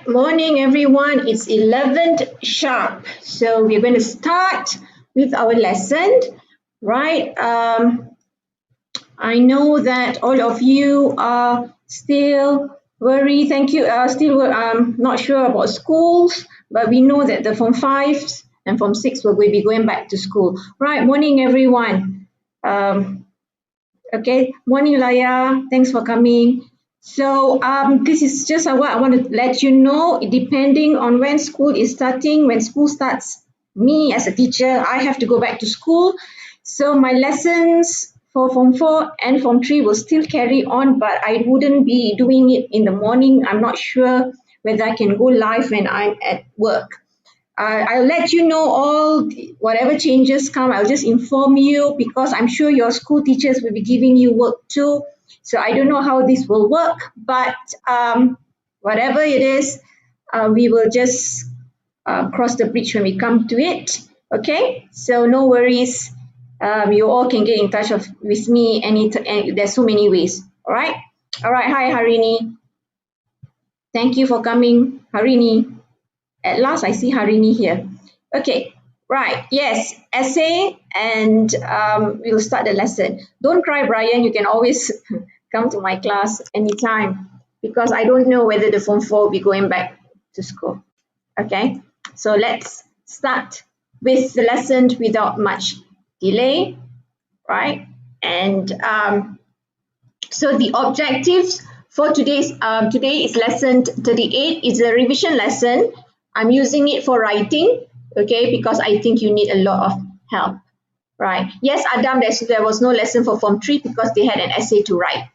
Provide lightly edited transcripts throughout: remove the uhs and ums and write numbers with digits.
Morning everyone, it's 11th sharp. So we're going to start with our lesson, right? I know that all of you are still worried. Thank you. Still not sure about schools, but we know that the Form 5s and Form 6 will be going back to school. Right, morning everyone. Okay, morning Laya, thanks for coming. So this is just what I want to let you know, depending on when school is starting. When school starts, me as a teacher, I have to go back to school. So my lessons for Form 4 and Form 3 will still carry on, but I wouldn't be doing it in the morning. I'm not sure whether I can go live when I'm at work. I'll let you know whatever changes come. I'll just inform you because I'm sure your school teachers will be giving you work too. So I don't know how this will work, but whatever it is, we will just cross the bridge when we come to it. Okay, so no worries. You all can get in touch with me and there's so many ways. All right. Hi Harini. Thank you for coming, Harini. At last, I see Harini here. Okay, right. Yes, essay, and we'll start the lesson. Don't cry, Brian. You can always come to my class anytime because I don't know whether the Form 4 will be going back to school. Okay, so let's start with the lesson without much delay, right? And so the objectives for today is lesson 38. It's a revision lesson. I'm using it for writing, okay, because I think you need a lot of help, right? Yes, Adam, there was no lesson for Form 3 because they had an essay to write.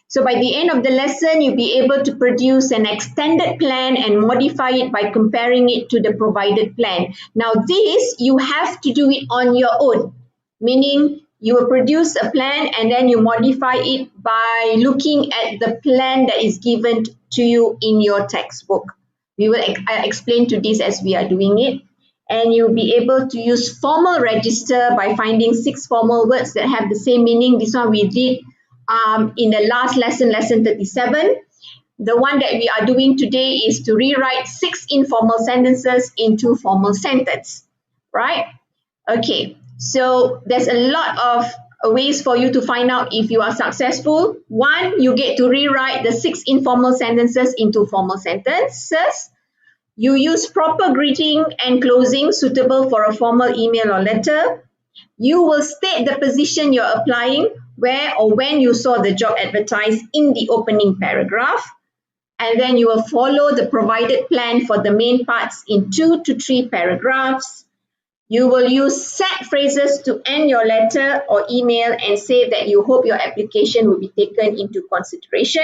So by the end of the lesson, you'll be able to produce an extended plan and modify it by comparing it to the provided plan. Now this, you have to do it on your own, meaning you will produce a plan and then you modify it by looking at the plan that is given to you in your textbook. We will explain to this as we are doing it. And you'll be able to use formal register by finding 6 formal words that have the same meaning. This one we did in the last lesson, lesson 37. The one that we are doing today is to rewrite 6 informal sentences into formal sentence, right? Okay, so there's a lot of ways for you to find out if you are successful. One, you get to rewrite the 6 informal sentences into formal sentences. You use proper greeting and closing suitable for a formal email or letter. You will state the position you're applying, where or when you saw the job advertised in the opening paragraph. And then you will follow the provided plan for the main parts in 2 to 3 paragraphs. You will use set phrases to end your letter or email and say that you hope your application will be taken into consideration.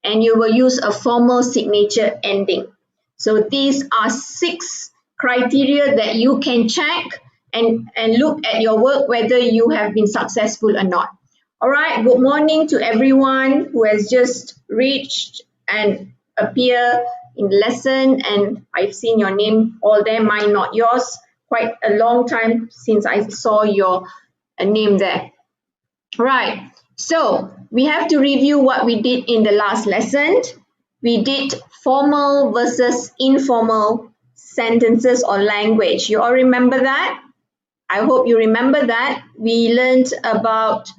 And you will use a formal signature ending. So these are 6 criteria that you can check and look at your work whether you have been successful or not. All right, good morning to everyone who has just reached and appear in the lesson. And I've seen your name all there, mine not yours. Quite a long time since I saw your name there. Right, so we have to review what we did in the last lesson. We did formal versus informal sentences or language. You all remember that? I hope you remember that. We learned about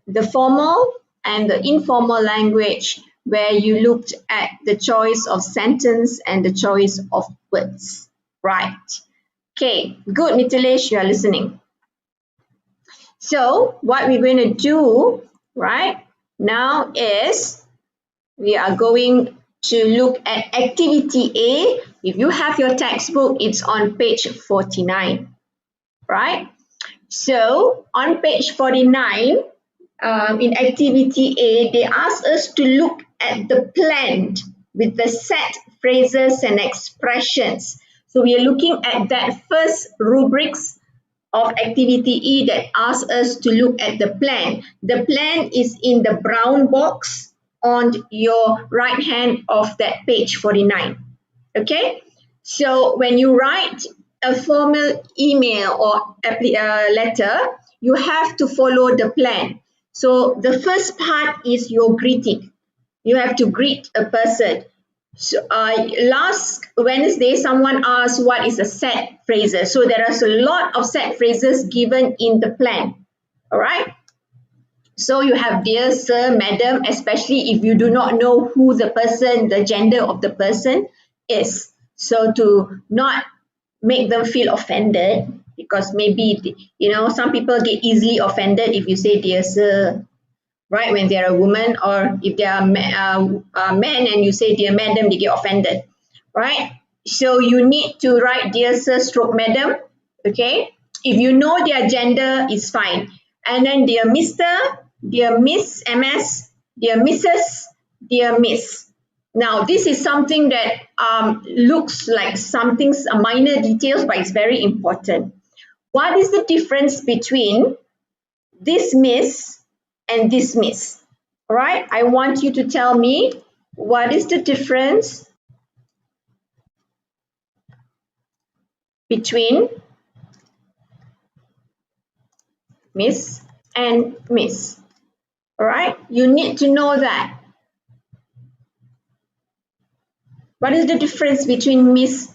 the formal and the informal language where you looked at the choice of sentence and the choice of words. Right. Okay, good, Mithilesh, you are listening. So what we're going to do right now is we are going to look at activity A. If you have your textbook, it's on page 49, right? So on page 49, in activity A, they ask us to look at the plan with the set phrases and expressions. So we are looking at that first rubrics of activity E that asks us to look at the plan. The plan is in the brown box on your right hand of that page 49. Okay, so when you write a formal email or letter, you have to follow the plan. So the first part is your greeting. You have to greet a person. So last Wednesday, someone asked what is a set phrases. So there is a lot of set phrases given in the plan. All right. So you have dear sir, madam, especially if you do not know who the person, the gender of the person is. So to not make them feel offended, because maybe, some people get easily offended if you say dear sir, right, when they're a woman, or if they are men and you say dear madam, they get offended, right? So you need to write dear sir stroke madam, okay? If you know their gender, is fine. And then dear Mr., dear Miss, MS, dear Mrs., dear Miss. Now, this is something that looks like something minor details, but it's very important. What is the difference between this miss and this miss? All right, I want you to tell me what is the difference between miss and miss. All right, you need to know that. What is the difference between Miss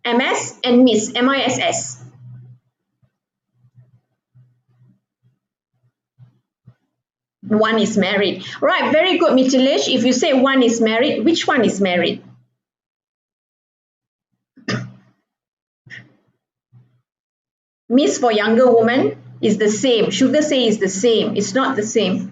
MS and Miss MISS? One is married. Right, very good, Mithilesh. If you say one is married, which one is married? Miss for younger woman is the same. Sugar say is the same. It's not the same.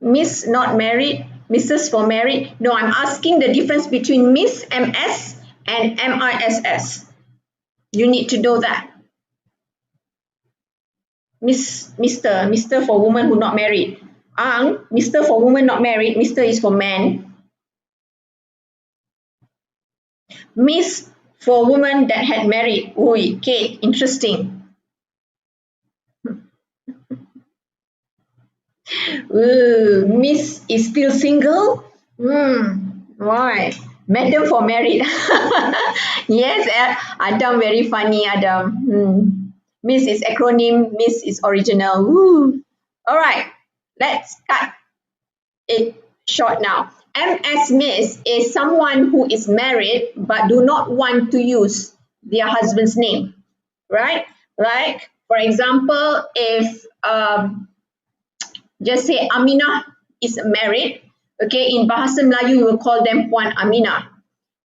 Miss not married, Mrs. for married. No, I'm asking the difference between Miss MS and MISS. You need to know that. Mr. for woman who not married. Mr. for woman not married. Mr. is for man. Miss for woman that had married. Oi, Kate, interesting. Ooh, Miss is still single? Why? Madam for married. Yes, Adam, very funny, Adam. Miss is acronym, Miss is original. Woo. All right, let's cut it short now. MS Miss is someone who is married but do not want to use their husband's name, right? Like, for example, if just say Aminah is married, okay, in Bahasa Melayu you will call them Puan Aminah.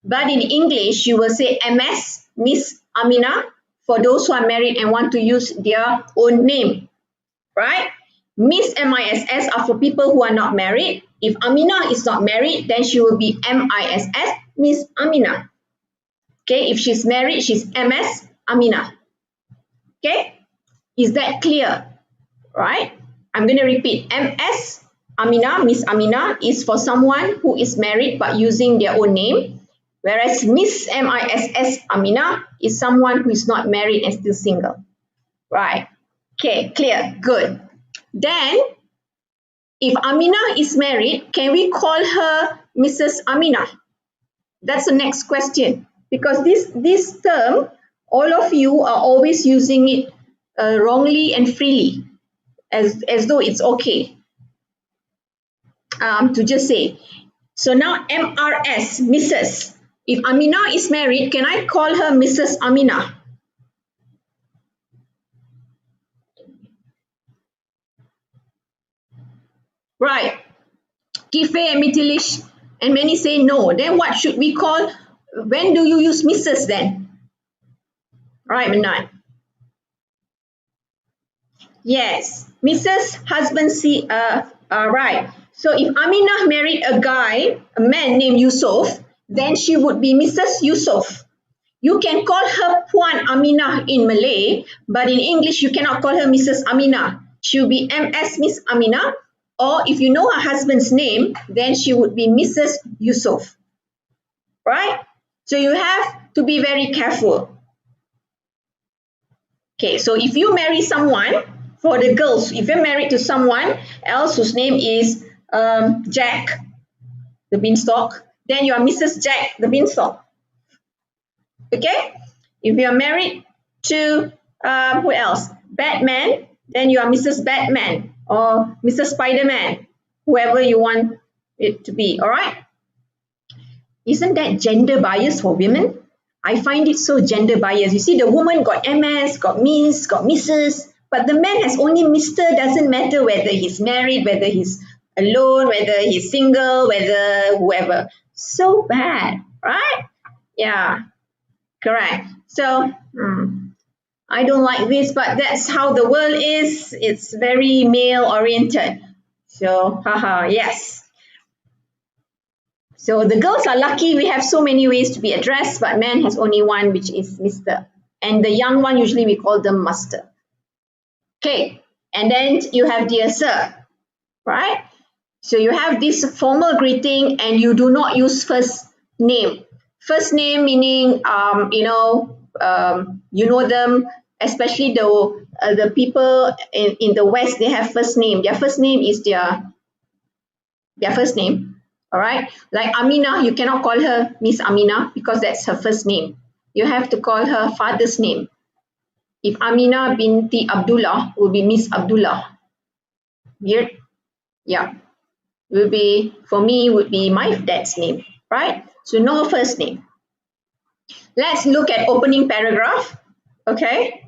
But in English you will say MS, Miss Aminah, for those who are married and want to use their own name, right? Miss MISS are for people who are not married. If Aminah is not married, then she will be MISS, Miss Aminah. Okay, if she's married, she's MS Aminah. Okay, is that clear? Right? I'm going to repeat. MS Aminah, Miss Aminah, is for someone who is married but using their own name. Whereas Miss MISS Aminah is someone who is not married and still single. Right. Okay, clear. Good. Then, if Aminah is married, can we call her Mrs. Aminah? That's the next question. Because this term, all of you are always using it wrongly and freely, as though it's okay to just say. So now MRS, Mrs. If Aminah is married, can I call her Mrs. Aminah? Right. Kife and Mitilish and many say no. Then what should we call? When do you use Mrs. then? Right, Manat. Yes, Mrs. husband see right. So if Aminah married a guy, a man named Yusuf, then she would be Mrs. Yusuf. You can call her Puan Aminah in Malay, but in English you cannot call her Mrs. Aminah. She will be MS Miss Aminah, or if you know her husband's name, then she would be Mrs. Yusuf. Right? So you have to be very careful. Okay, so if you marry someone, for the girls, if you're married to someone else whose name is Jack, the beanstalk, then you are Mrs. Jack, the beanstalk. Okay? If you're married to, who else? Batman, then you are Mrs. Batman or Mrs. Spider-Man. whoever you want it to be, all right? Isn't that gender bias for women? I find it so gender bias. You see, the woman got MS, got Miss, got Mrs., but the man has only Mr. Doesn't matter whether he's married, whether he's alone, whether he's single, whether whoever. So bad, right? Yeah, correct. So, I don't like this, but that's how the world is. It's very male oriented. So, haha, yes. So the girls are lucky, we have so many ways to be addressed, but man has only one, which is Mr. And the young one, usually we call them Master. Okay, and then you have dear sir, right? So you have this formal greeting and you do not use first name. First name meaning, you know them, especially the people in the West, they have first name. Their first name is their first name. All right. Like Amina, you cannot call her Miss Amina because that's her first name. You have to call her father's name. If Amina binti Abdullah will be Miss Abdullah. Weird? Yeah. Will be, for me, would be my dad's name, right? So no first name. Let's look at opening paragraph. Okay.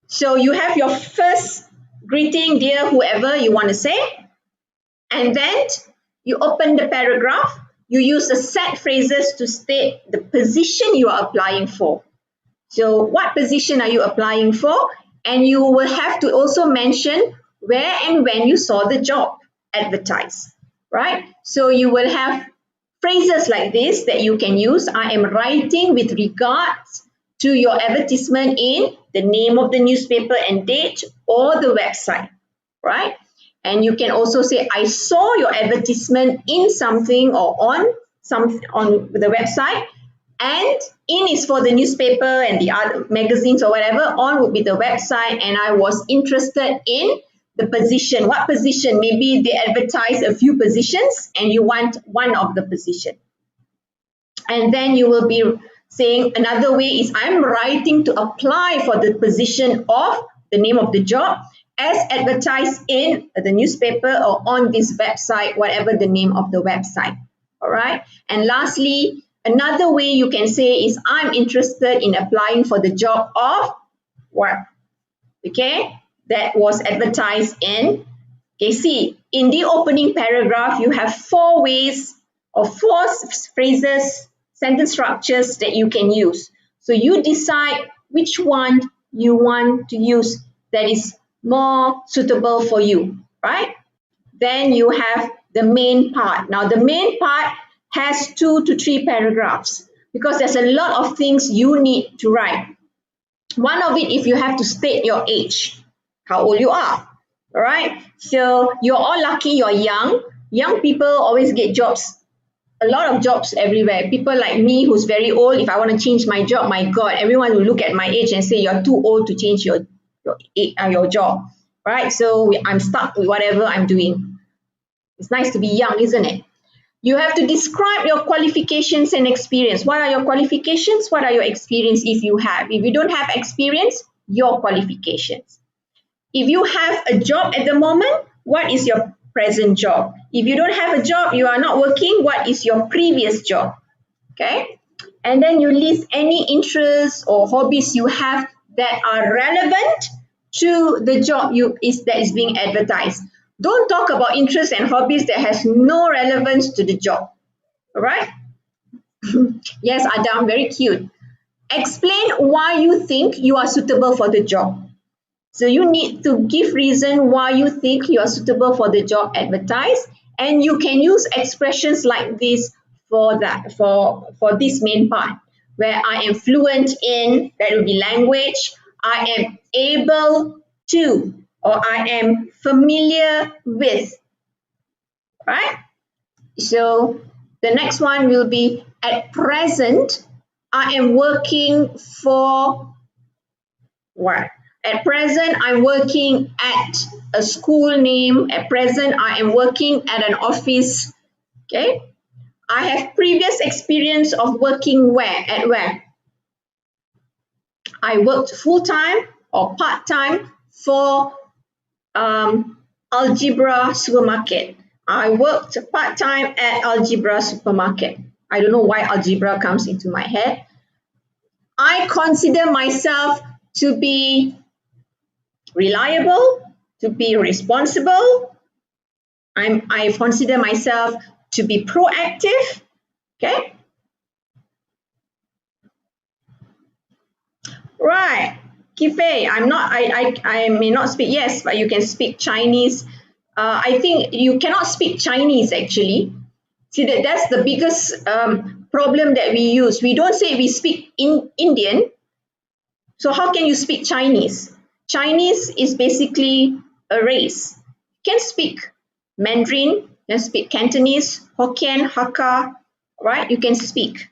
So you have your first greeting, dear whoever you want to say. And then you open the paragraph, you use the set phrases to state the position you are applying for. So what position are you applying for? And you will have to also mention where and when you saw the job advertised, right? So you will have phrases like this that you can use. I am writing with regards to your advertisement in the name of the newspaper and date or the website, right? And you can also say, I saw your advertisement in something or on the website, and in is for the newspaper and the other magazines or whatever, on would be the website, and I was interested in the position. What position? Maybe they advertise a few positions and you want one of the position. And then you will be saying another way is I'm writing to apply for the position of the name of the job as advertised in the newspaper or on this website, whatever the name of the website. All right. And lastly, another way you can say is I'm interested in applying for the job of what? Okay. That was advertised in. Okay, see, in the opening paragraph, you have 4 ways or 4 phrases, sentence structures that you can use. So you decide which one you want to use that is more suitable for you, right? Then you have the main part. Now, the main part has 2 to 3 paragraphs because there's a lot of things you need to write. One of it, if you have to state your age, how old you are. All right. So you're all lucky you're young. Young people always get jobs, a lot of jobs everywhere. People like me who's very old, if I want to change my job, my God, everyone will look at my age and say you're too old to change your job. Right. So I'm stuck with whatever I'm doing. It's nice to be young, isn't it? You have to describe your qualifications and experience. What are your qualifications? What are your experience if you have? If you don't have experience, your qualifications. If you have a job at the moment, what is your present job? If you don't have a job, you are not working, what is your previous job? Okay? And then you list any interests or hobbies you have that are relevant to the job that is being advertised. Don't talk about interests and hobbies that has no relevance to the job. All right? Yes, Adam, very cute. Explain why you think you are suitable for the job. So you need to give reason why you think you are suitable for the job advertised, and you can use expressions like this for this main part, where I am fluent in, that will be language, I am able to, or I am familiar with, right? So the next one will be at present, I am working for what? At present, I'm working at a school name. At present, I am working at an office. Okay. I have previous experience of working where? At where? I worked full-time or part-time for Algebra Supermarket. I worked part-time at Algebra Supermarket. I don't know why algebra comes into my head. I consider myself to be reliable, to be responsible. I consider myself to be proactive. Okay. Right. Kife, I may not speak, yes, but you can speak Chinese. I think you cannot speak Chinese actually. See, that's the biggest problem that we use. We don't say we speak in Indian. So how can you speak Chinese? Chinese is basically a race. You can speak Mandarin, you can speak Cantonese, Hokkien, Hakka, right? You can speak.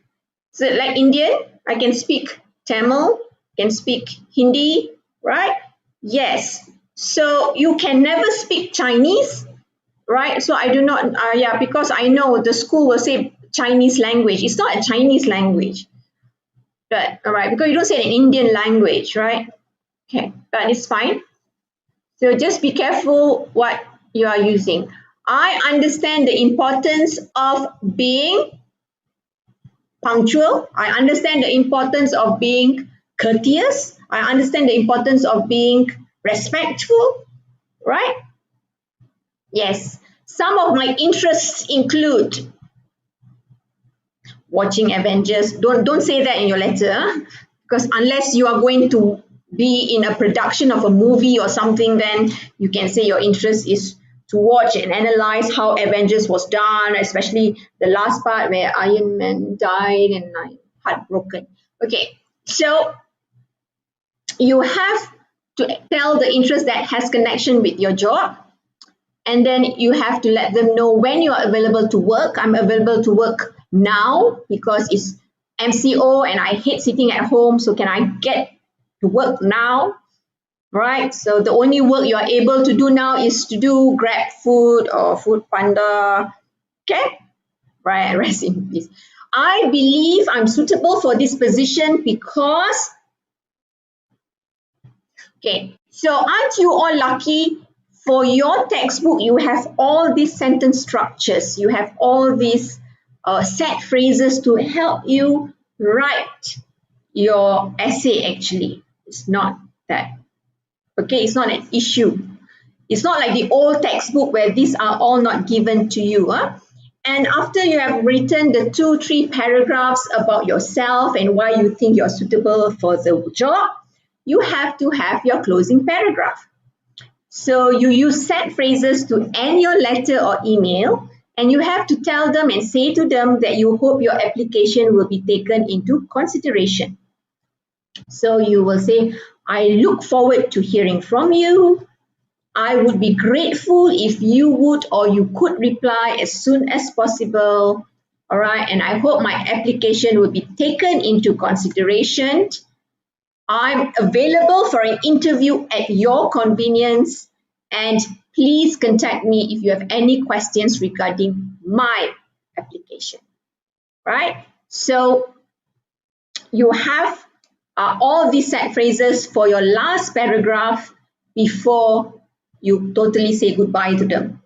So like Indian, I can speak Tamil, can speak Hindi, right? Yes. So you can never speak Chinese, right? So I do not, yeah, because I know the school will say Chinese language. It's not a Chinese language, but all right, because you don't say an Indian language, right? Okay, but it's fine. So just be careful what you are using. I understand the importance of being punctual. I understand the importance of being courteous. I understand the importance of being respectful, right? Yes. Some of my interests include watching Avengers. Don't say that in your letter, because unless you are going to be in a production of a movie or something, then you can say your interest is to watch and analyze how Avengers was done, especially the last part where Iron Man died and I'm heartbroken. Okay, so you have to tell the interest that has connection with your job, and then you have to let them know when you are available to work. I'm available to work now because it's MCO and I hate sitting at home, so can I get to work now, right? So the only work you are able to do now is to do Grab Food or Food Panda, okay? Right, rest in peace. I believe I'm suitable for this position because, okay, so aren't you all lucky? For your textbook, you have all these sentence structures. You have all these set phrases to help you write your essay actually. It's not that, okay, it's not an issue. It's not like the old textbook where these are all not given to you. Huh? And after you have written the 2-3 paragraphs about yourself and why you think you're suitable for the job, you have to have your closing paragraph. So you use set phrases to end your letter or email, and you have to tell them and say to them that you hope your application will be taken into consideration. So you will say, I look forward to hearing from you. I would be grateful if you would or you could reply as soon as possible. All right, and I hope my application will be taken into consideration. I'm available for an interview at your convenience, and please contact me if you have any questions regarding my application. Right? So you have all these set phrases for your last paragraph before you totally say goodbye to them.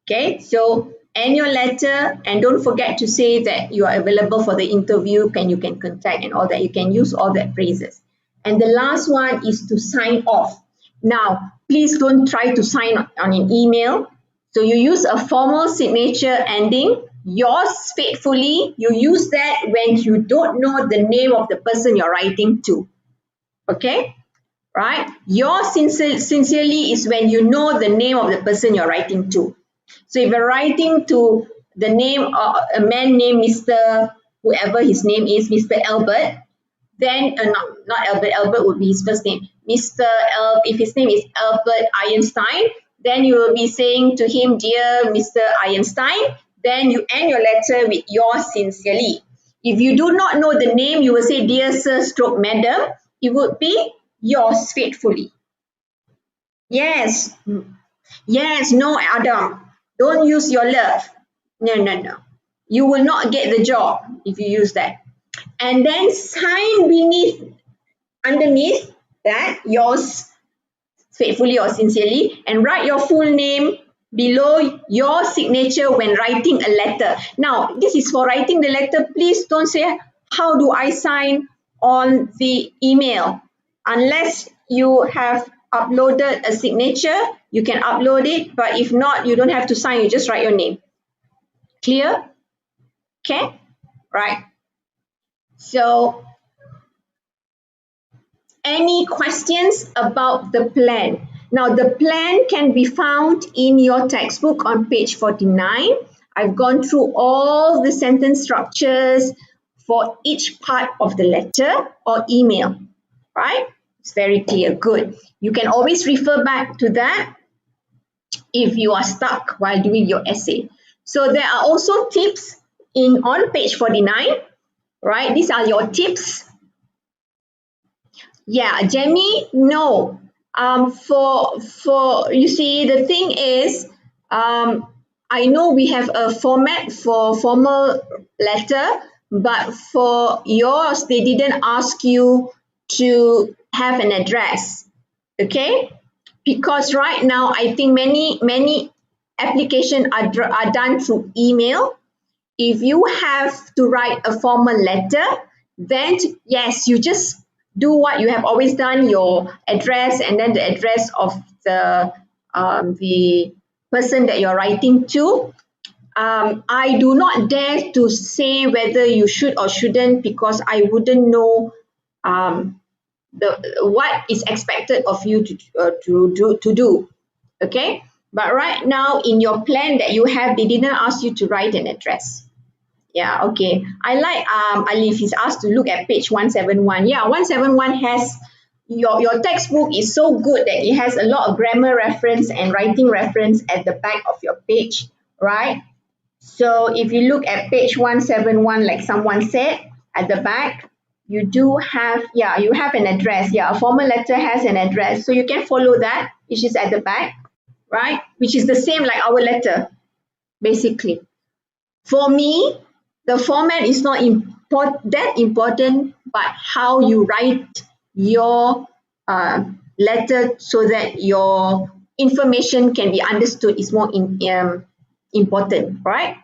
Okay, so end your letter and don't forget to say that you are available for the interview, you can contact and all that. You can use all that phrases. And the last one is to sign off. Now, please don't try to sign on an email. So you use a formal signature ending. Yours faithfully, you use that when you don't know the name of the person you're writing to. Okay? Right? Yours sincerely is when you know the name of the person you're writing to. So if you're writing to the name of a man named Mr. whoever his name is, Mr. Albert, then not Albert, Albert would be his first name. If his name is Albert Einstein, then you will be saying to him, dear Mr. Einstein, then you end your letter with yours sincerely. If you do not know the name, you will say, dear sir stroke madam, it would be yours faithfully. Yes. Yes, no, Adam. Don't use your love. No. You will not get the job if you use that. And then sign underneath that, yours faithfully or sincerely, and write your full name below your signature when writing a letter. Now, this is for writing the letter. Please don't say, how do I sign on the email? Unless you have uploaded a signature, you can upload it. But if not, you don't have to sign. You just write your name. Clear? Okay? Right. So, any questions about the plan? Now, the plan can be found in your textbook on page 49. I've gone through all the sentence structures for each part of the letter or email, right? It's very clear. Good. You can always refer back to that if you are stuck while doing your essay. So there are also tips on page 49, right? These are your tips. Yeah, Jamie, no. For you see, the thing is, I know we have a format for formal letter, but for yours, they didn't ask you to have an address, okay? Because right now, I think many applications are done through email. If you have to write a formal letter, then yes, you just do what you have always done, your address and then the address of the person that you're writing to. I do not dare to say whether you should or shouldn't, because I wouldn't know what is expected of you to do. Okay, but right now in your plan that you have, they didn't ask you to write an address. Yeah, okay. I like Alif, he's asked to look at page 171. Yeah, 171 has your textbook is so good that it has a lot of grammar reference and writing reference at the back of your page, right? So if you look at page 171, like someone said, at the back, you do have, yeah, you have an address. Yeah, a formal letter has an address. So you can follow that, which is at the back, right? Which is the same like our letter, basically. For me, the format is not that important, but how you write your letter so that your information can be understood is more important, right?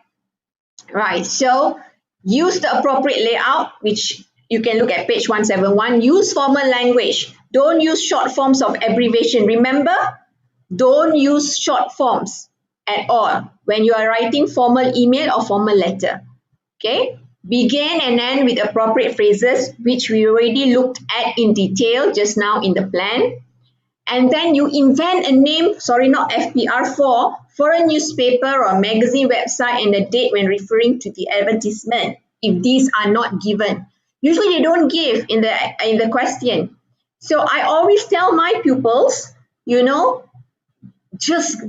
Right, so use the appropriate layout, which you can look at page 171. Use formal language. Don't use short forms of abbreviation. Remember, don't use short forms at all when you are writing formal email or formal letter. Okay, begin and end with appropriate phrases, which we already looked at in detail just now in the plan. And then you invent a name, sorry, not FPR, for a newspaper or magazine website and a date when referring to the advertisement, if these are not given. Usually they don't give in the question. So I always tell my pupils, just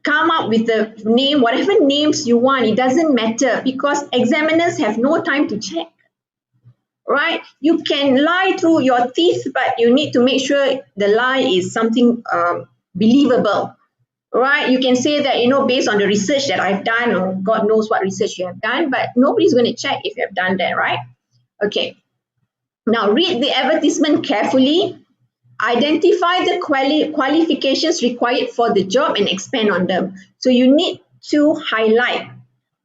come up with the name, whatever names you want. It doesn't matter, because examiners have no time to check, right? You can lie through your teeth, but you need to make sure the lie is something believable, right? You can say that, based on the research that I've done, or God knows what research you have done, but nobody's going to check if you have done that, right? Okay. Now read the advertisement carefully. Identify the qualifications required for the job and expand on them. So you need to highlight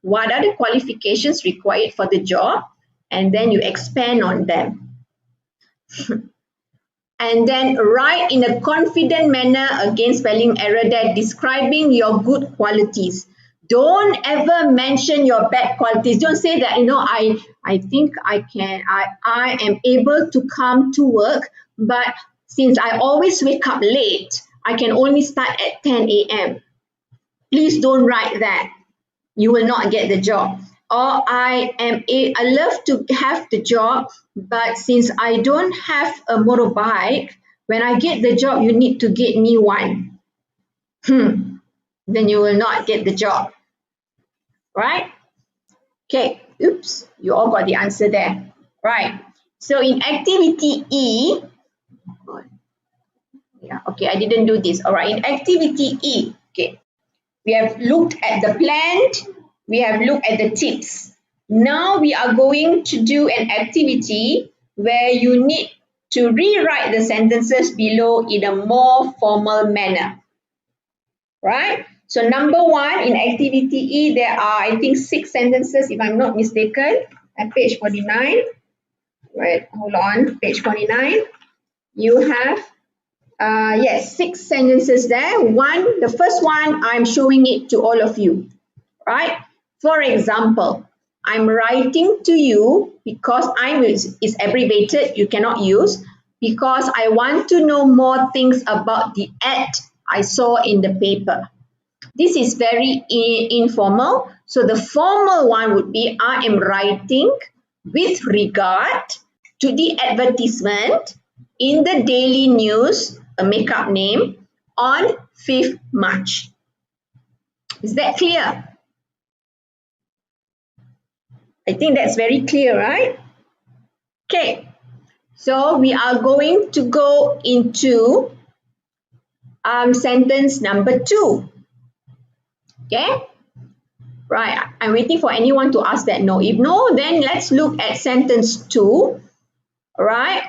what are the qualifications required for the job, and then you expand on them. And then write in a confident manner, again spelling error there, describing your good qualities. Don't ever mention your bad qualities. Don't say that, I think I am able to come to work, but since I always wake up late, I can only start at 10 a.m. Please don't write that. You will not get the job. Or I love to have the job, but since I don't have a motorbike, when I get the job, you need to get me one. Then you will not get the job, right? Okay, oops, you all got the answer there, right? So in activity E, yeah, okay, I didn't do this. All right, in activity E, okay, we have looked at the plan, we have looked at the tips. Now we are going to do an activity where you need to rewrite the sentences below in a more formal manner, right? So number one in activity E, there are, I think, 6 sentences if I'm not mistaken, at page 49. Right, hold on, page 49. You have, yes, 6 sentences there. The first one, I'm showing it to all of you, right? For example, I'm writing to you because is abbreviated, you cannot use, because I want to know more things about the ad I saw in the paper. This is very informal. So the formal one would be, I am writing with regard to the advertisement in the Daily News, a makeup name, on 5th March. Is that clear? I think that's very clear, right? Okay, so we are going to go into sentence number 2. Okay, right, I'm waiting for anyone to ask that no. If no, then let's look at sentence 2. All right,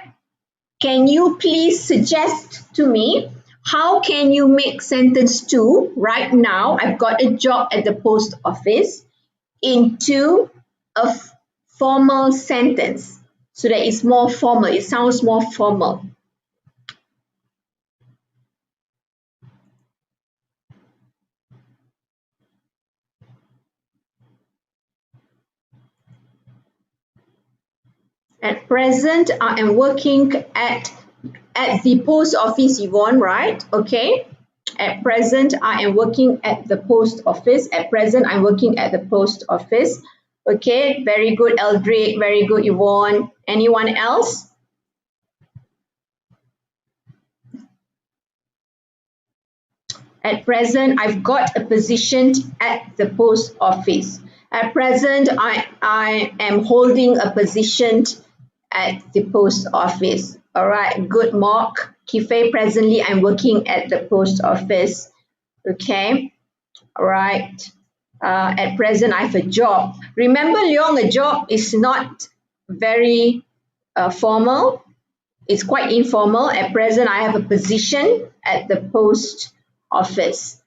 can you please suggest to me how can you make sentence 2 right now? I've got a job at the post office into a formal sentence so that it's more formal, it sounds more formal. At present, I am working at the post office, Yvonne, right? Okay. At present, I am working at the post office. At present, I'm working at the post office. Okay, very good, Eldrick. Very good, Yvonne. Anyone else? At present, I've got a position at the post office. At present, I am holding a position at the post office. All right, good, Mark. Kife, presently I'm working at the post office. Okay, all right. At present, I have a job. Remember, Leong, a job is not very formal. It's quite informal. At present, I have a position at the post office.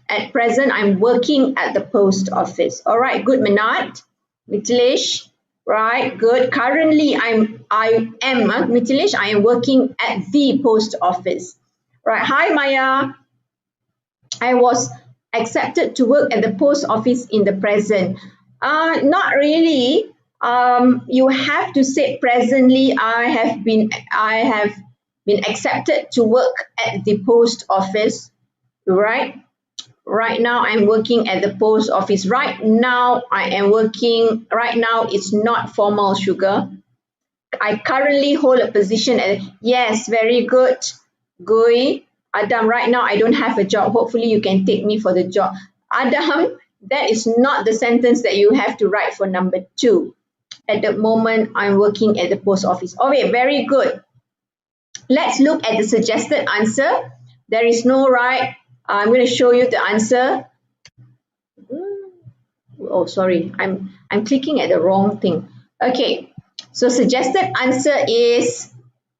At present, I'm working at the post office. All right, good, Manat. Mithilesh, right, good. Currently, Mithilesh, I am working at the post office. Right, hi, Maya. I was accepted to work at the post office in the present. Not really. You have to say presently. I have been accepted to work at the post office. Right. Right now, I'm working at the post office. Right now, I am working. Right now, it's not formal, Sugar. I currently hold a position at, yes, very good. Gui, Adam, right now I don't have a job. Hopefully you can take me for the job. Adam, that is not the sentence that you have to write for number 2. At the moment, I'm working at the post office. Okay, very good. Let's look at the suggested answer. There is no right. I'm going to show you the answer. Oh, sorry, I'm clicking at the wrong thing. Okay, so suggested answer is,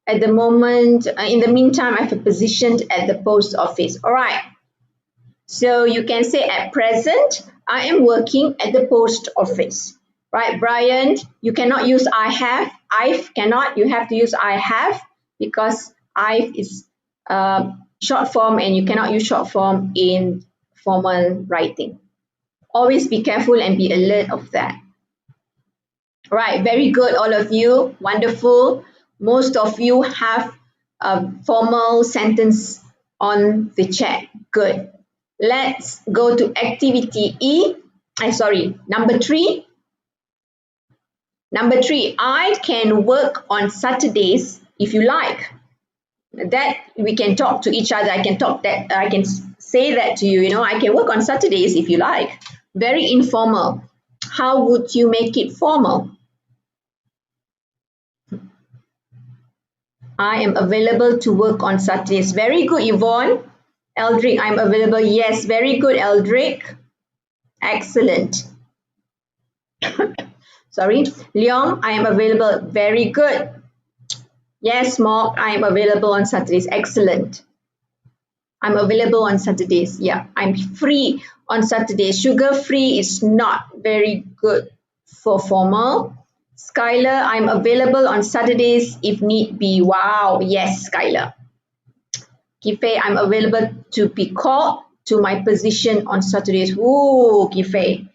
at the moment, in the meantime, I have a position at the post office. All right. So you can say at present, I am working at the post office. Right, Brian, you cannot use I have. I've cannot. You have to use I have because I've is short form and you cannot use short form in formal writing. Always be careful and be alert of that. Right, very good, all of you. Wonderful. Most of you have a formal sentence on the chat. Good. Let's go to activity E. Number 3. Number 3, I can work on Saturdays if you like. That we can talk to each other. I can say that to you, I can work on Saturdays if you like. Very informal. How would you make it formal? I am available to work on Saturdays. Very good, Yvonne. Eldrick, I'm available. Yes, very good, Eldrick. Excellent. Sorry. Leong, I am available. Very good. Yes, Mark, I am available on Saturdays. Excellent. I'm available on Saturdays. Yeah, I'm free on Saturdays. Sugar free is not very good for formal. Skylar, I'm available on Saturdays if need be. Wow, yes, Skylar. Kife, I'm available to be called to my position on Saturdays. Ooh, Kife.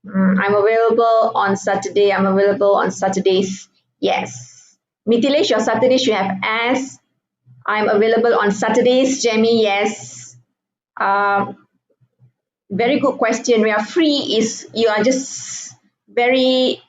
I'm available on Saturday. I'm available on Saturdays. Yes. Mithilesh, your Saturday should have as. I'm available on Saturdays. Jamie, yes. Very good question. We are free is you are just very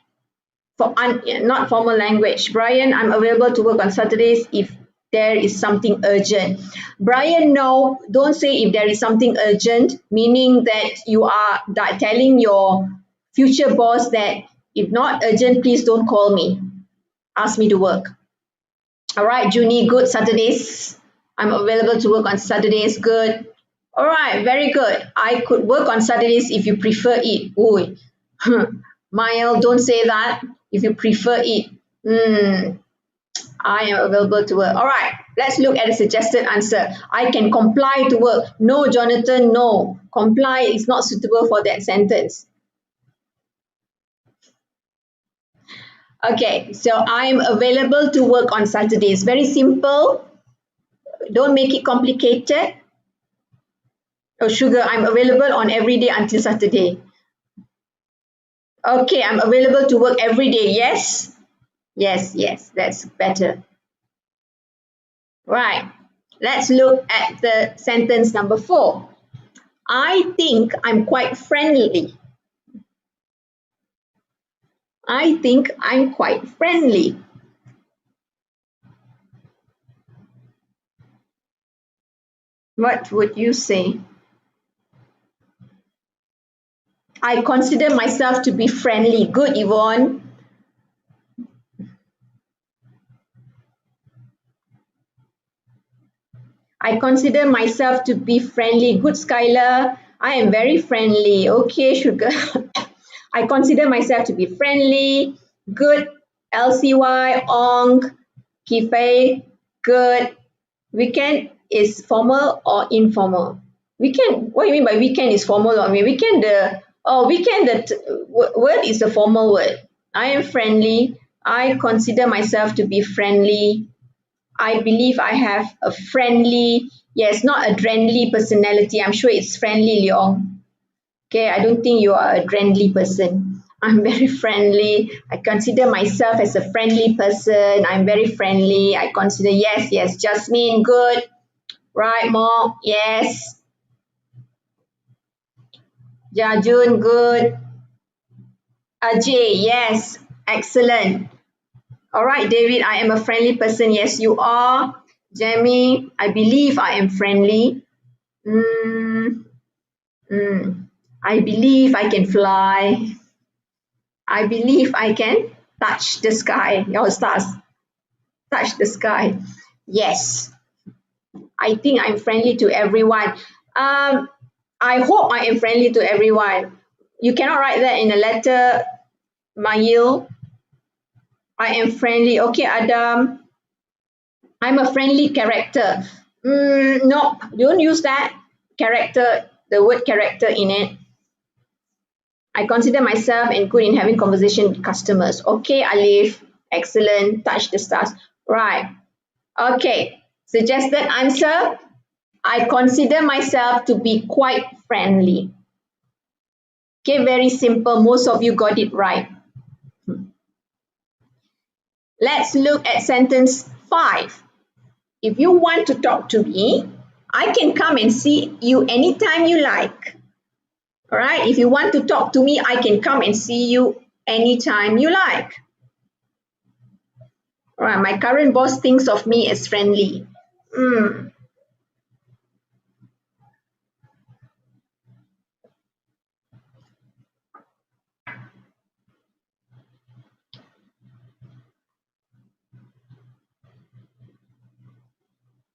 for not formal language. Brian, I'm available to work on Saturdays if there is something urgent. Brian, no, don't say if there is something urgent, meaning that you are telling your future boss that if not urgent, please don't call me. Ask me to work. All right, Junie, good. Saturdays. I'm available to work on Saturdays. Good. All right, very good. I could work on Saturdays if you prefer it. Ooh. Mael, don't say that. If you prefer it. I am available to work. All right, let's look at the suggested answer. I can comply to work. No, Jonathan, no. Comply is not suitable for that sentence. Okay, so I'm available to work on Saturdays. Very simple. Don't make it complicated. Oh, Sugar, I'm available on every day until Saturday. Okay, I'm available to work every day. Yes? Yes, yes, that's better. Right. Let's look at the sentence number 4. I think I'm quite friendly. I think I'm quite friendly. What would you say? I consider myself to be friendly. Good, Yvonne. I consider myself to be friendly. Good, Skylar. I am very friendly. Okay, Sugar. I consider myself to be friendly. Good, LCY, Ong, Kifei. Good. Weekend is formal or informal? Weekend, what do you mean by weekend is formal or weekend? Weekend, word is a formal word. I am friendly. I consider myself to be friendly. I believe I have a friendly, yes, not a friendly personality. I'm sure it's friendly, Leong. Okay, I don't think you are a friendly person. I'm very friendly. I consider myself as a friendly person. I'm very friendly. I consider, yes, Jasmine, good. Right, Mo, yes. Jajun, good. Ajay, yes. Excellent. All right, David, I am a friendly person. Yes, you are. Jamie, I believe I am friendly. I believe I can fly. I believe I can touch the sky. Your stars. Touch the sky. Yes. I think I'm friendly to everyone. I hope I am friendly to everyone. You cannot write that in a letter, Mayil. I am friendly. Okay, Adam. I'm a friendly character. No, don't use that character, the word character in it. I consider myself and good in having conversation with customers. Okay, Alif. Excellent. Touch the stars. Right. Okay. Suggested answer. I consider myself to be quite friendly. Okay, very simple. Most of you got it right. Let's look at sentence 5. If you want to talk to me, I can come and see you anytime you like. All right, if you want to talk to me, I can come and see you anytime you like. All right, my current boss thinks of me as friendly.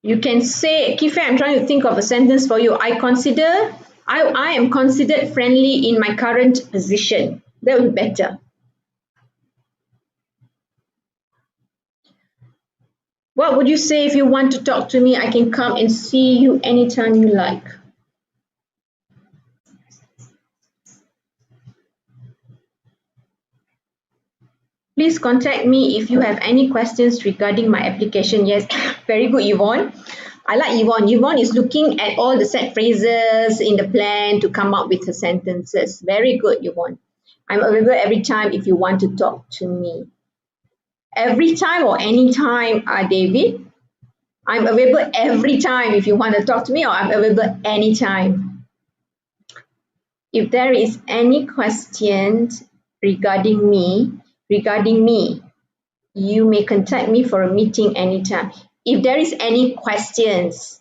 You can say, Kife, I'm trying to think of a sentence for you. I am considered friendly in my current position. That would be better. What would you say if you want to talk to me? I can come and see you anytime you like. Please contact me if you have any questions regarding my application. Yes, very good, Yvonne. I like Yvonne. Yvonne is looking at all the set phrases in the plan to come up with the sentences. Very good, Yvonne. I'm available every time if you want to talk to me. Every time or any time, David? I'm available every time if you want to talk to me, or I'm available anytime. If there is any questions regarding me, you may contact me for a meeting anytime. If there is any questions,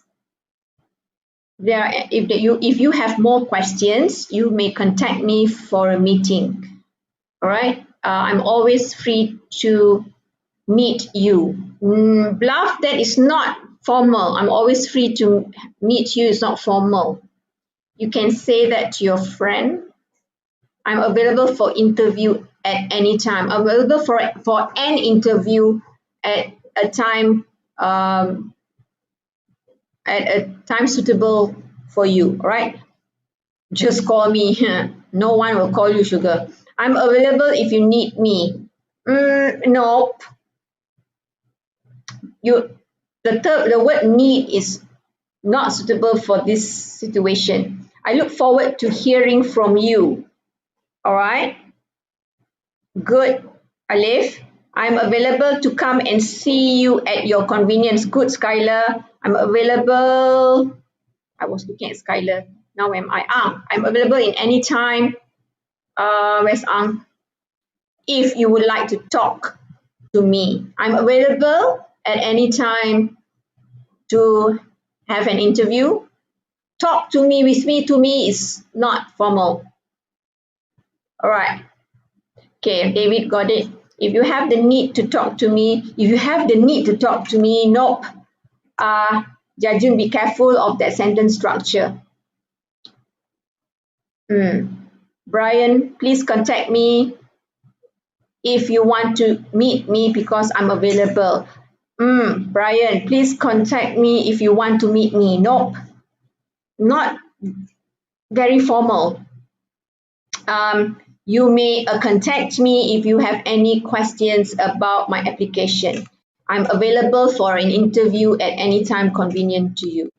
if you have more questions, you may contact me for a meeting. All right. I'm always free to meet you. Bluff, that is not formal. I'm always free to meet you. It's not formal. You can say that to your friend. I'm available for interview at any time. I'm available for an interview at a time at a time suitable for you. All right. Just call me. No one will call you, sugar. I'm available if you need me. Nope. The word need is not suitable for this situation. I look forward to hearing from you. All right. Good, Alif. I'm available to come and see you at your convenience. Good, Skylar. I'm available. I was looking at Skylar. Now am I? I'm available in any time. Where's Ang? If you would like to talk to me, I'm available at any time to have an interview. Talk to me, with me, to me is not formal. All right. Okay, David got it. If you have the need to talk to me, nope. Jajun, be careful of that sentence structure. Brian, please contact me if you want to meet me because I'm available. Brian, please contact me if you want to meet me. Nope. Not very formal. You may contact me if you have any questions about my application. I'm available for an interview at any time convenient to you.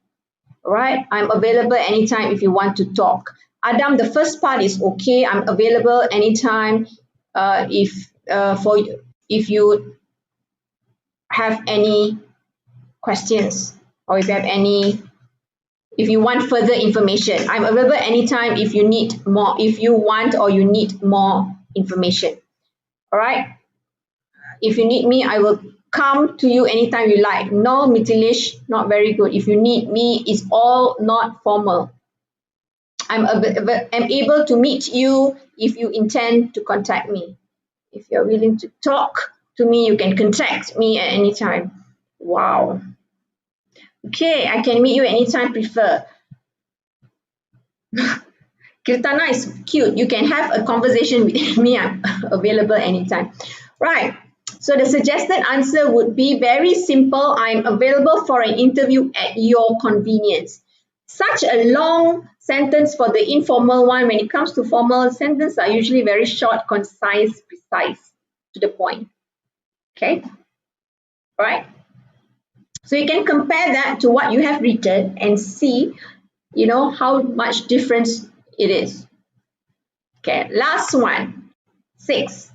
All right, I'm available anytime if you want to talk. Adam, the first part is okay. I'm available anytime if you have any questions or if you want further information. I'm available anytime if you need more, if you want or you need more information. All right. If you need me, I will come to you anytime you like. No, Mitilish, not very good. If you need me, it's all not formal. I'm able to meet you if you intend to contact me. If you're willing to talk to me, you can contact me at any time. Wow. Okay, I can meet you anytime prefer. Kirtana is cute. You can have a conversation with me. I'm available anytime. Right. So the suggested answer would be very simple. I'm available for an interview at your convenience. Such a long sentence for the informal one. When it comes to formal, sentences are usually very short, concise, precise, to the point. Okay. All right. So you can compare that to what you have written and see, how much difference it is. Okay, last one, 6.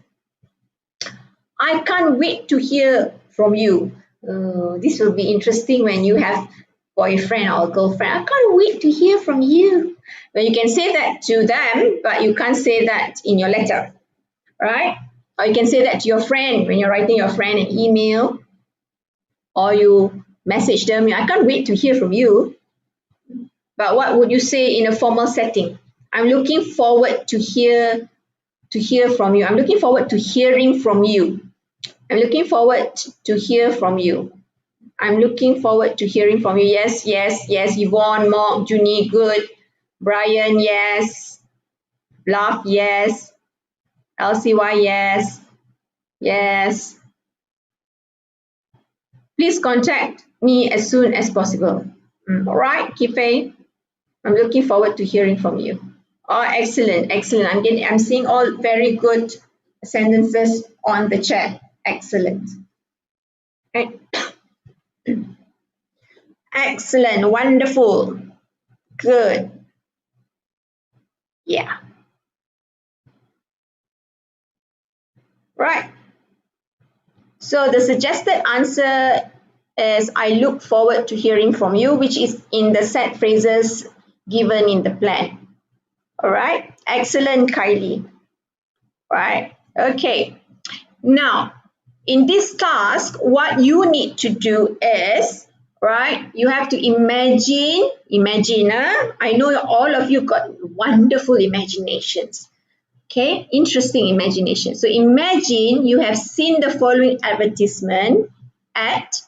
I can't wait to hear from you. This will be interesting when you have boyfriend or girlfriend. I can't wait to hear from you. Well, you can say that to them, but you can't say that in your letter, right? Or you can say that to your friend when you're writing your friend an email, or you message them. I can't wait to hear from you. But what would you say in a formal setting? I'm looking forward to hear from you. I'm looking forward to hearing from you. I'm looking forward to hear from you. I'm looking forward to hearing from you. Yes, yes, yes. Yvonne, Mark, Junie, good. Brian, yes. Bluff, yes. LCY, yes. Yes. please contact me as soon as possible. All right, Kifei, I'm looking forward to hearing from you. Oh, excellent, excellent. I'm seeing all very good sentences on the chat. Excellent. Right. Excellent, wonderful, good. Yeah. Right. So the suggested answer is I look forward to hearing from you, which is in the set phrases given in the plan. All right. Excellent, Kylie. Right. Okay. Now, in this task, what you need to do is, right, you have to imagine, I know all of you got wonderful imaginations. Okay, interesting imagination. So imagine you have seen the following advertisement at,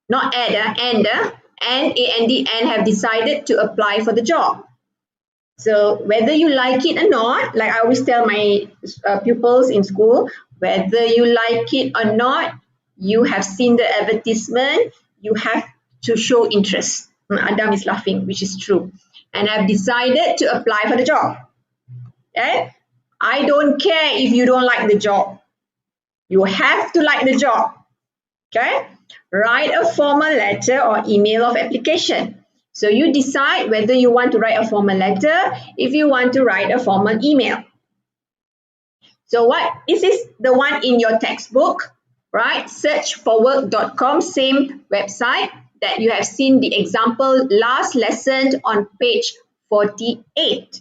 not at, and have decided to apply for the job. So whether you like it or not, like I always tell my pupils in school, whether you like it or not, you have seen the advertisement, you have to show interest. Adam is laughing, which is true. And I've decided to apply for the job. Okay? I don't care if you don't like the job. You have to like the job. Okay? Write a formal letter or email of application. So you decide whether you want to write a formal letter, if you want to write a formal email. So this is the one in your textbook, right? Searchforwork.com, same website that you have seen the example last lesson on page 48.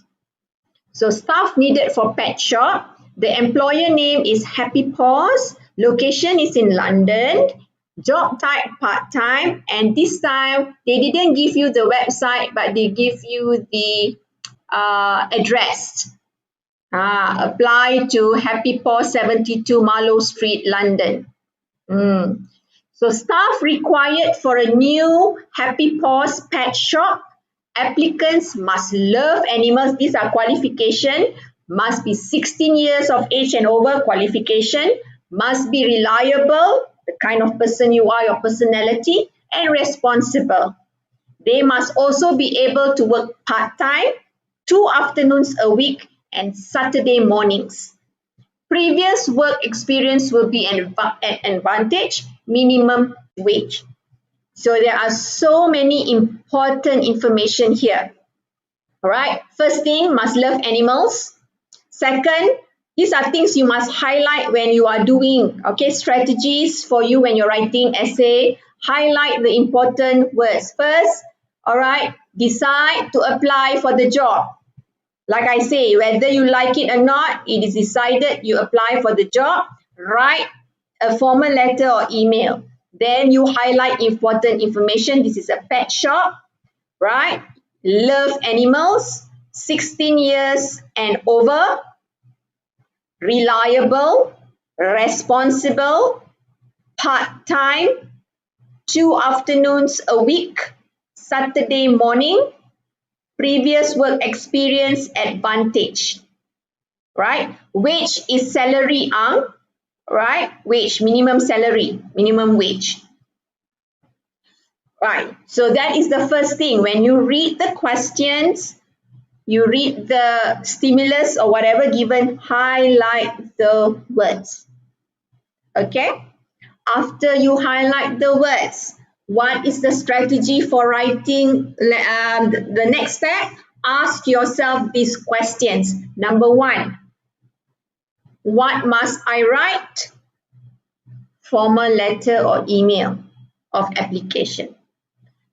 So staff needed for pet shop. The employer name is Happy Paws. Location is in London. Job type part-time. And this time they didn't give you the website, but they give you the address. Apply to Happy Paws 72 Marlow Street, London. So staff required for a new Happy Paws pet shop. Applicants must love animals. These are qualification. Must be 16 years of age and over, qualification. Must be reliable, the kind of person you are, your personality, and responsible. They must also be able to work part-time, 2 afternoons a week, and Saturday mornings. Previous work experience will be an advantage, minimum wage. So there are so many important information here. All right. First thing, must love animals. Second, these are things you must highlight when you are doing, okay, strategies for you when you're writing essay. Highlight the important words. First, all right, decide to apply for the job. Like I say, whether you like it or not, it is decided you apply for the job. Write a formal letter or email. Then you highlight important information. This is a pet shop, right? Love animals, 16 years and over, reliable, responsible, part-time, 2 afternoons a week, Saturday morning, previous work experience advantage, right? Wage is salary, right? Wage, minimum salary, minimum wage. Right, so that is the first thing. When you read the questions, you read the stimulus or whatever given, highlight the words. Okay, after you highlight the words, what is the strategy for writing? The next step, ask yourself these questions. Number 1, what must I write? Formal letter or email of application.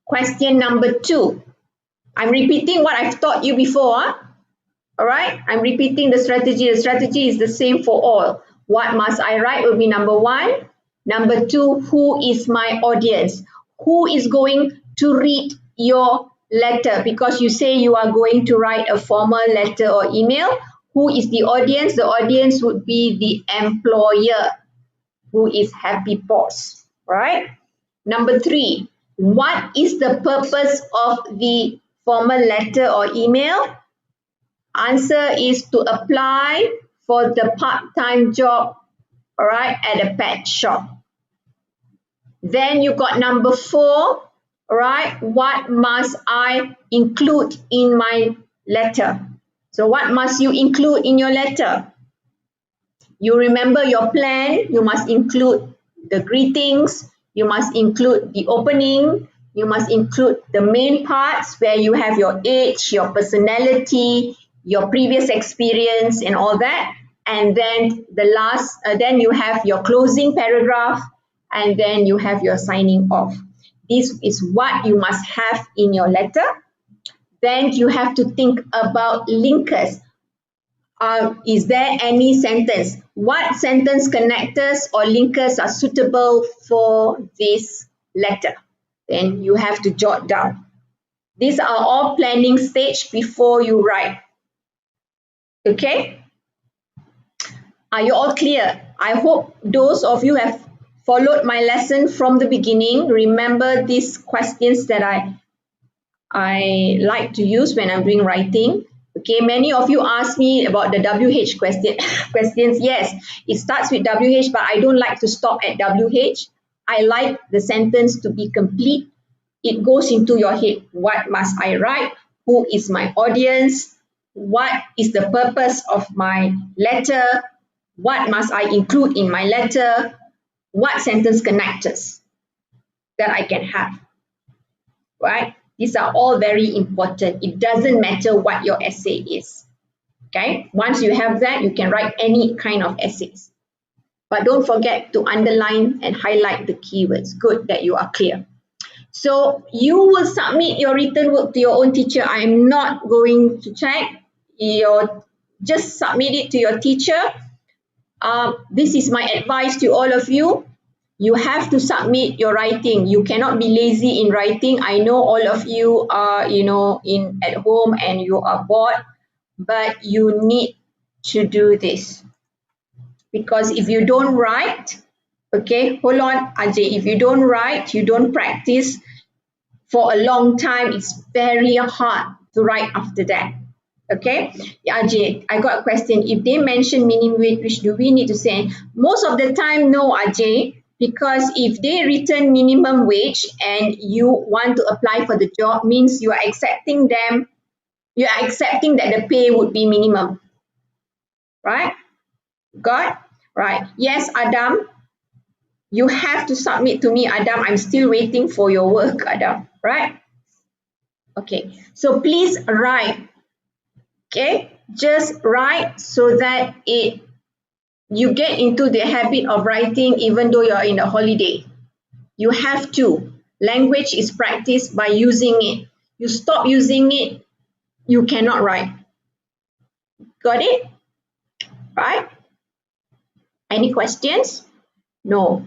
Question number 2, I'm repeating what I've taught you before. All right, I'm repeating the strategy. The strategy is the same for all. What must I write will be number 1. Number 2, who is my audience? Who is going to read your letter? Because you say you are going to write a formal letter or email. Who is the audience? The audience would be the employer, who is Happy Paws, right? Number 3, what is the purpose of the formal letter or email? Answer is to apply for the part-time job, all right, at a pet shop. Then you got number 4, right? What must I include in my letter? So what must you include in your letter? You remember your plan, you must include the greetings, you must include the opening, you must include the main parts where you have your age, your personality, your previous experience and all that. And then the last, then you have your closing paragraph, and then you have your signing off. This is what you must have in your letter. Then you have to think about linkers. Is there any sentence? What sentence connectors or linkers are suitable for this letter? Then you have to jot down. These are all planning stage before you write. Okay? Are you all clear? I hope those of you have followed my lesson from the beginning. Remember these questions that I like to use when I'm doing writing. Okay, many of you ask me about the WH questions. Yes, it starts with WH, but I don't like to stop at WH. I like the sentence to be complete. It goes into your head. What must I write? Who is my audience? What is the purpose of my letter? What must I include in my letter? What sentence connectors that I can have, right? These are all very important. It doesn't matter what your essay is, okay? Once you have that, you can write any kind of essays. But don't forget to underline and highlight the keywords. Good that you are clear. So you will submit your written work to your own teacher. I am not going to check. Just submit it to your teacher. This is my advice to all of you. You have to submit your writing. You cannot be lazy in writing. I know all of you are, at home and you are bored, but you need to do this. Because if you don't write, okay, hold on, Ajay, if you don't write, you don't practice for a long time, it's very hard to write after that. Okay, yeah, Ajay, I got a question. If they mention minimum wage, which do we need to say? Most of the time, no, Ajay, because if they written minimum wage and you want to apply for the job, means you are accepting them, you are accepting that the pay would be minimum, right? Got? Right. Yes, Adam, you have to submit to me, Adam. I'm still waiting for your work, Adam, right? Okay, so please write. Okay, just write so that you get into the habit of writing even though you're in a holiday. You have to. Language is practiced by using it. You stop using it, you cannot write. Got it? Right? Any questions? No.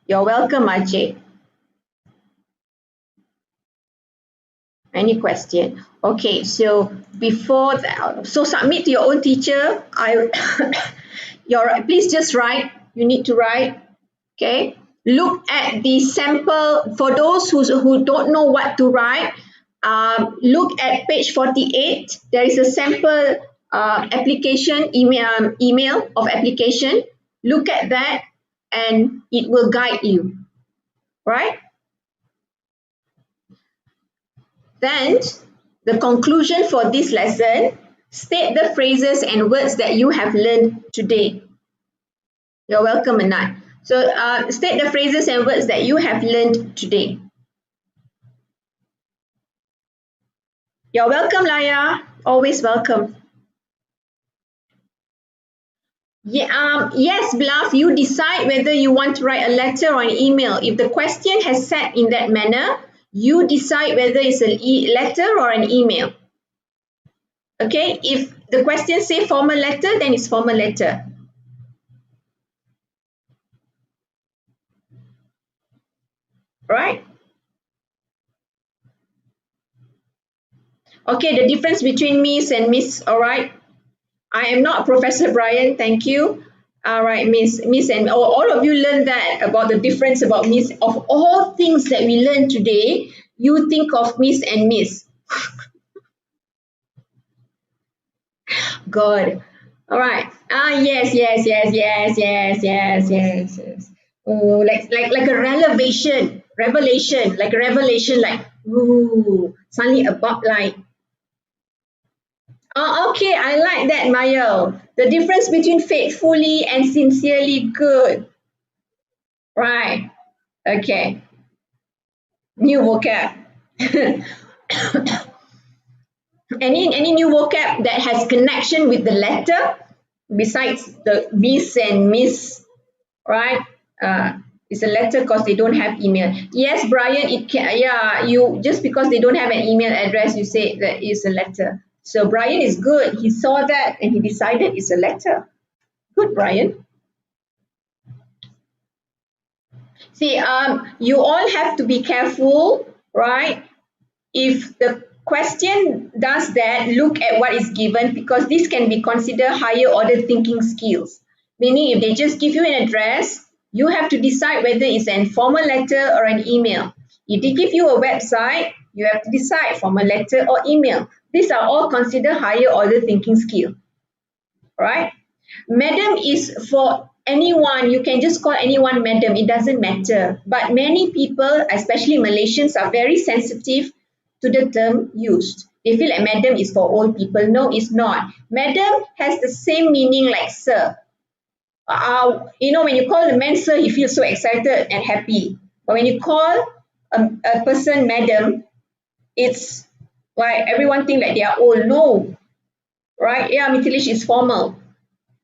You're welcome, Ajay. Any question? Okay, so before that, so submit to your own teacher. Please just write. You need to write. Okay. Look at the sample. For those who don't know what to write, look at page 48. There is a sample application email of application. Look at that, and it will guide you. Right? Then, the conclusion for this lesson, state the phrases and words that you have learned today. You're welcome, Anat. So, state the phrases and words that you have learned today. You're welcome, Laya. Always welcome. Yeah, yes, Bluff, you decide whether you want to write a letter or an email. If the question has said in that manner, you decide whether it's a letter or an email. Okay, if the question say formal letter, then it's formal letter. Right? Okay, the difference between Miss and Miss, all right? I am not Professor Brian, thank you. All right, Miss and all of you learned that about the difference about Miss. Of all things that we learned today, you think of Miss and Miss. God. All right. Yes. Oh, like a revelation, like ooh, suddenly about like. Oh, okay, I like that, Mayo. The difference between faithfully and sincerely good. Right. Okay. New vocab. Any new vocab that has connection with the letter besides the miss and miss, right? It's a letter because they don't have email. Yes, Brian, it can, yeah, you just because they don't have an email address, you say that is a letter. So Brian is good. He saw that and he decided it's a letter. Good, Brian. See, you all have to be careful, right? If the question does that, look at what is given because this can be considered higher order thinking skills. Meaning, if they just give you an address, you have to decide whether it's an formal letter or an email. If they give you a website, you have to decide formal letter or email. These are all considered higher order thinking skill, right? Madam is for anyone, you can just call anyone madam, it doesn't matter. But many people, especially Malaysians, are very sensitive to the term used. They feel like madam is for old people. No, it's not. Madam has the same meaning like sir. When you call a man sir, he feels so excited and happy. But when you call a person madam, it's like everyone think that they are old. No, right? Yeah, Mitilish is formal,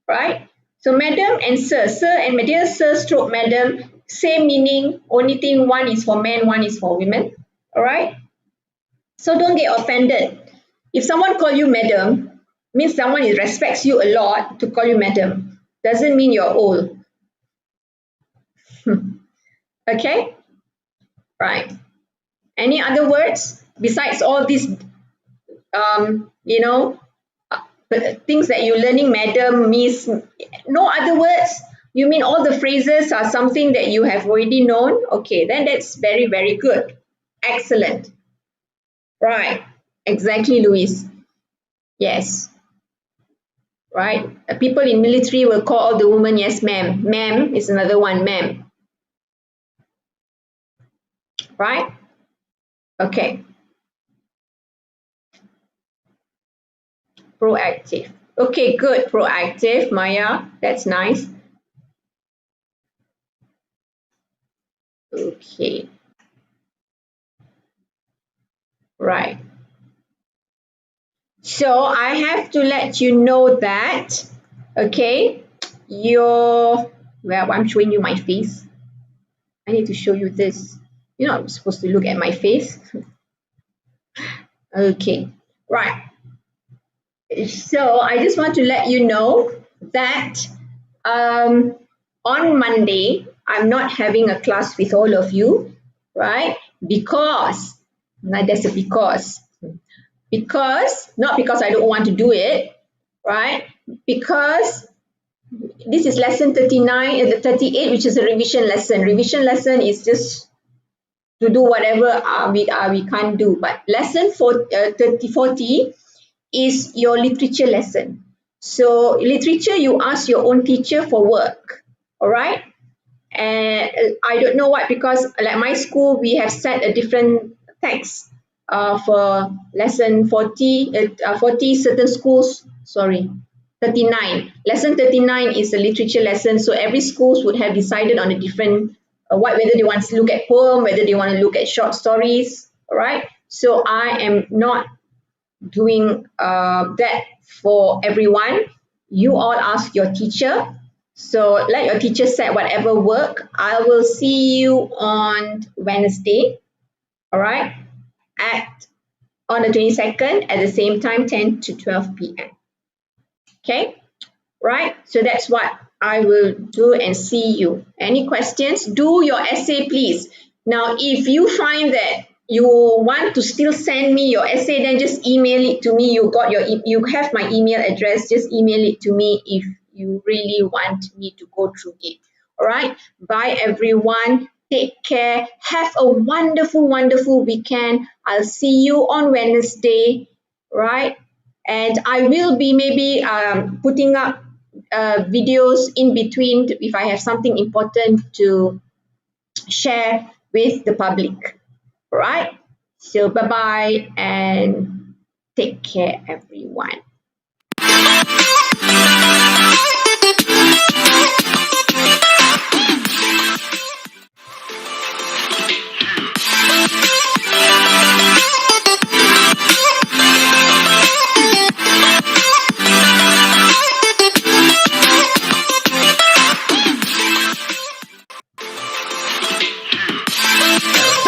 right? So madam and sir and dear sir stroke madam, same meaning, only thing one is for men, one is for women, all right? So don't get offended. If someone call you madam, means someone respects you a lot to call you madam. Doesn't mean you're old. Okay? Right. Any other words besides all these, um, you know, things that you're learning, madam, miss, no other words? You mean all the phrases are something that you have already known? Okay, then that's very, very good. Excellent. Right. Exactly, Louise. Yes. Right. People in military will call all the women, yes, ma'am. Ma'am is another one, ma'am. Right? Okay. Proactive. Okay, good. Proactive, Maya. That's nice. Okay. Right. So I have to let you know that, okay, well, I'm showing you my face. I need to show you this. You're not supposed to look at my face. Okay, right. So I just want to let you know that on Monday, I'm not having a class with all of you, right? Because, now there's a because, not because I don't want to do it, right? Because this is lesson 39 and the 38, which is a revision lesson. Revision lesson is just to do whatever we can't do. But lesson 40 is your literature lesson. So literature, you ask your own teacher for work, all right? And I don't know what, because like my school, we have set a different text for lesson 40, certain schools, sorry, 39. Lesson 39 is a literature lesson, so every schools would have decided on a different, whether they want to look at poem, whether they want to look at short stories, all right? So I am not doing that for everyone. You all ask your teacher. So let your teacher set whatever work. I will see you on Wednesday, all right, on the 22nd at the same time, 10 to 12 p.m. Okay, right? So that's what I will do and see you. Any questions? Do your essay, please. Now, if you find that you want to still send me your essay, then just email it to me. You have my email address. Just email it to me if you really want me to go through it. All right. Bye, everyone. Take care. Have a wonderful, wonderful weekend. I'll see you on Wednesday. Right. And I will be maybe putting up videos in between if I have something important to share with the public. All right. So bye bye and take care, everyone.